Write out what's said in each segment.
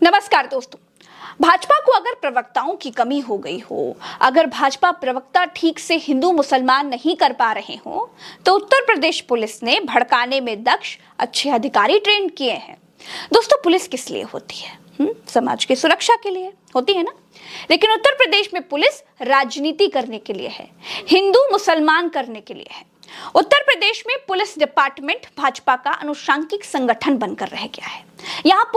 नमस्कार दोस्तों। भाजपा को अगर प्रवक्ताओं की कमी हो गई हो, अगर भाजपा प्रवक्ता ठीक से हिंदू मुसलमान नहीं कर पा रहे हो, तो उत्तर प्रदेश पुलिस ने भड़काने में दक्ष अच्छे अधिकारी ट्रेन किए हैं। दोस्तों, पुलिस किस लिए होती है? समाज की सुरक्षा के लिए होती है ना। लेकिन उत्तर प्रदेश में पुलिस राजनीति करने के लिए है, हिंदू मुसलमान करने के लिए है। उत्तर प्रदेश में पुलिस डिपार्टमेंट भाजपा का अनुशांसिक संगठन बनकर रह गया है। यहाँ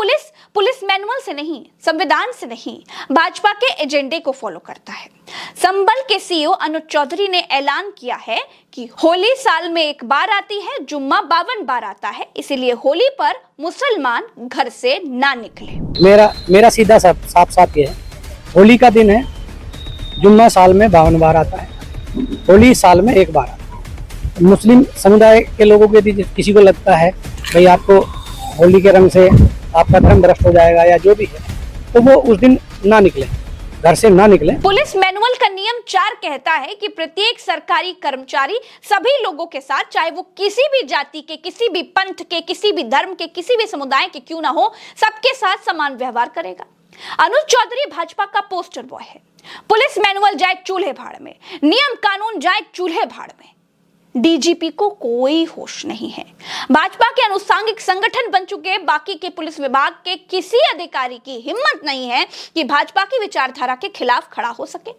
पुलिस मैनुअल से नहीं, संविधान से नहीं, भाजपा के एजेंडे को फॉलो करता है। संबल के सीईओ अनुज चौधरी ने ऐलान किया है कि होली साल में एक बार आती है, जुम्मा 52 बार आता है, इसीलिए होली पर मुसलमान घर से ना निकले। मेरा सीधा साफ ये है, होली का दिन है, जुम्मा साल में 52 बार आता है, होली साल में एक बार आता है। मुस्लिम समुदाय के लोगों के यदि किसी को लगता है भाई आपको होली के रंग से आपका धर्म भ्रष्ट हो जाएगा या जो भी है, तो वो उस दिन ना निकले, घर से ना निकले। पुलिस मैनुअल का नियम 4 कहता है कि प्रत्येक सरकारी कर्मचारी सभी लोगों के साथ, चाहे वो किसी भी जाति के, किसी भी पंथ के, किसी भी धर्म के, किसी भी समुदाय के क्यों ना हो, सबके साथ समान व्यवहार करेगा। अनुज चौधरी भाजपा का पोस्टर बॉय है। पुलिस मैनुअल जाए चूल्हे भाड़ में, नियम कानून जाए चूल्हे भाड़ में। डीजीपी को कोई होश नहीं है। भाजपा के अनुसांगिक संगठन बन चुके बाकी के पुलिस विभाग के किसी अधिकारी की हिम्मत नहीं है कि भाजपा की विचारधारा के खिलाफ खड़ा हो सके।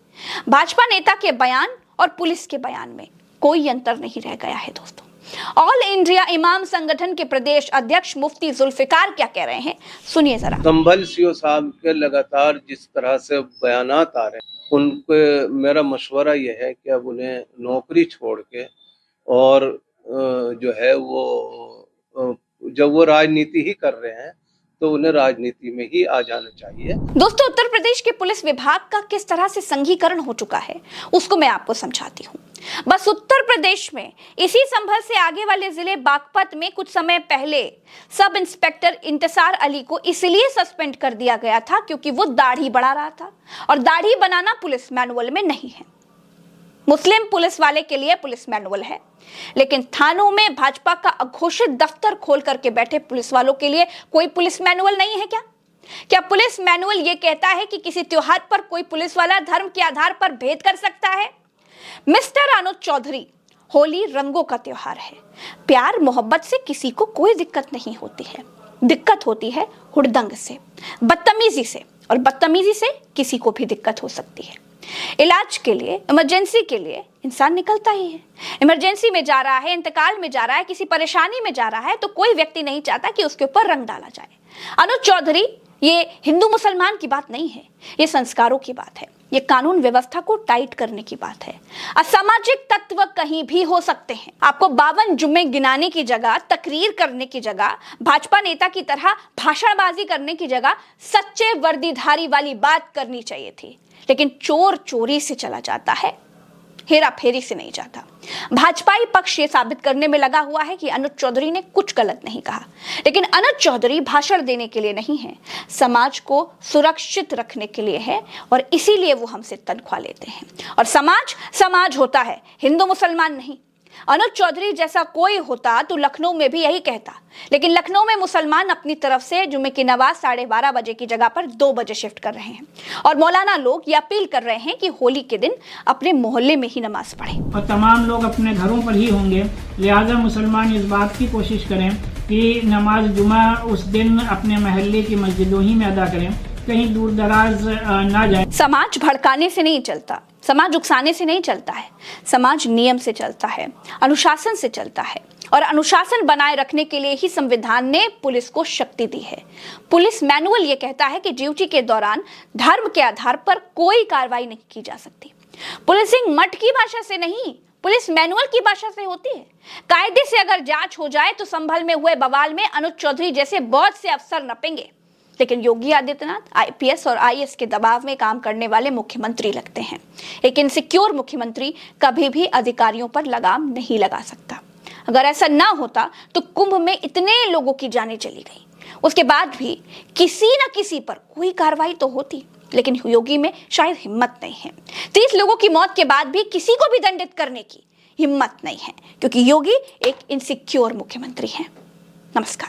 भाजपा नेता के बयान और पुलिस के बयान में कोई अंतर नहीं रह गया है। दोस्तों, ऑल इंडिया इमाम संगठन के प्रदेश अध्यक्ष मुफ्ती जुल्फिकार क्या कह रहे हैं, सुनिए जरा। संभल सीओ साहब के लगातार जिस तरह से बयानात आ रहे हैं, उनके मेरा मशवरा यह है कि अब उन्हें नौकरी छोड़ के और जो है वो जब वो राजनीति ही कर रहे हैं तो उन्हें राजनीति में ही आ जाना चाहिए। दोस्तों, उत्तर प्रदेश के पुलिस विभाग का किस तरह से संघीकरण हो चुका है उसको मैं आपको समझाती हूँ। बस उत्तर प्रदेश में इसी संभल से आगे वाले जिले बागपत में कुछ समय पहले सब इंस्पेक्टर इंतजार अली को इसलिए सस्पेंड कर दिया गया था क्योंकि वो दाढ़ी बढ़ा रहा था, और दाढ़ी बनाना पुलिस मैनुअल में नहीं है। मुस्लिम पुलिस वाले के लिए पुलिस मैनुअल है, लेकिन थानों में भाजपा का अघोषित दफ्तर खोल करके बैठे पुलिस वालों के लिए कोई पुलिस मैनुअल नहीं है क्या? क्या पुलिस मैनुअल यह कहता है कि किसी त्योहार पर कोई पुलिस वाला धर्म के आधार पर भेद कर सकता है? मिस्टर अनुज चौधरी, होली रंगों का त्योहार है। प्यार मोहब्बत से किसी को कोई दिक्कत नहीं होती है, दिक्कत होती है हुड़दंग से, बदतमीजी से, और बदतमीजी से किसी को भी दिक्कत हो सकती है। इलाज के लिए, इमरजेंसी के लिए इंसान निकलता ही है। इमरजेंसी में जा रहा है, इंतकाल में जा रहा है, किसी परेशानी में जा रहा है, तो कोई व्यक्ति नहीं चाहता कि उसके ऊपर रंग डाला जाए। अनुज चौधरी, ये हिंदू मुसलमान की बात नहीं है, ये संस्कारों की बात है, ये कानून व्यवस्था को टाइट करने की बात है। असामाजिक तत्व कहीं भी हो सकते हैं। आपको 52 जुम्मे गिनाने की जगह, तकरीर करने की जगह, भाजपा नेता की तरह भाषणबाजी करने की जगह सच्चे वर्दीधारी वाली बात करनी चाहिए थी। लेकिन चोर चोरी से चला जाता है, हेरा फेरी से नहीं जाता। भाजपाई पक्ष ये साबित करने में लगा हुआ है कि अनुज चौधरी ने कुछ गलत नहीं कहा, लेकिन अनुज चौधरी भाषण देने के लिए नहीं है, समाज को सुरक्षित रखने के लिए है, और इसीलिए वो हमसे तनख्वाह लेते हैं। और समाज होता है, हिंदू मुसलमान नहीं। अनुज चौधरी जैसा कोई होता तो लखनऊ में भी यही कहता, लेकिन लखनऊ में मुसलमान अपनी तरफ से जुम्मे की नमाज 12:30 बजे की जगह पर 2 बजे शिफ्ट कर रहे हैं, और मौलाना लोग ये अपील कर रहे हैं कि होली के दिन अपने मोहल्ले में ही नमाज पढ़ें। और तमाम लोग अपने घरों पर ही होंगे, लिहाजा मुसलमान इस बात की कोशिश करें कि नमाज जुमा उस दिन अपने मोहल्ले की मस्जिदों ही में अदा करें, कहीं दूर दराज ना जाए। समाज भड़काने से नहीं चलता, समाज उकसाने से नहीं चलता है, समाज नियम से चलता है, अनुशासन से चलता है, और अनुशासन बनाए रखने के लिए ही संविधान ने पुलिस को शक्ति दी है। पुलिस मैनुअल ये कहता है कि ड्यूटी के दौरान धर्म के आधार पर कोई कार्रवाई नहीं की जा सकती। पुलिसिंग मठ की भाषा से नहीं, पुलिस मैनुअल की भाषा से होती है। कायदे से अगर जांच हो जाए तो संभल में हुए बवाल में अनुज चौधरी जैसे बहुत से अफसर नपेंगे, लेकिन योगी आदित्यनाथ आईपीएस और आईएएस के दबाव में काम करने वाले मुख्यमंत्री लगते हैं। एक इनसिक्योर मुख्यमंत्री कभी भी अधिकारियों पर लगाम नहीं लगा सकता। अगर ऐसा ना होता तो कुंभ में इतने लोगों की जानें चली गई, उसके बाद भी किसी न किसी पर कोई कार्रवाई तो होती, लेकिन योगी में शायद हिम्मत नहीं है। 30 लोगों की मौत के बाद भी किसी को भी दंडित करने की हिम्मत नहीं है, क्योंकि योगी एक इनसिक्योर मुख्यमंत्री है। नमस्कार।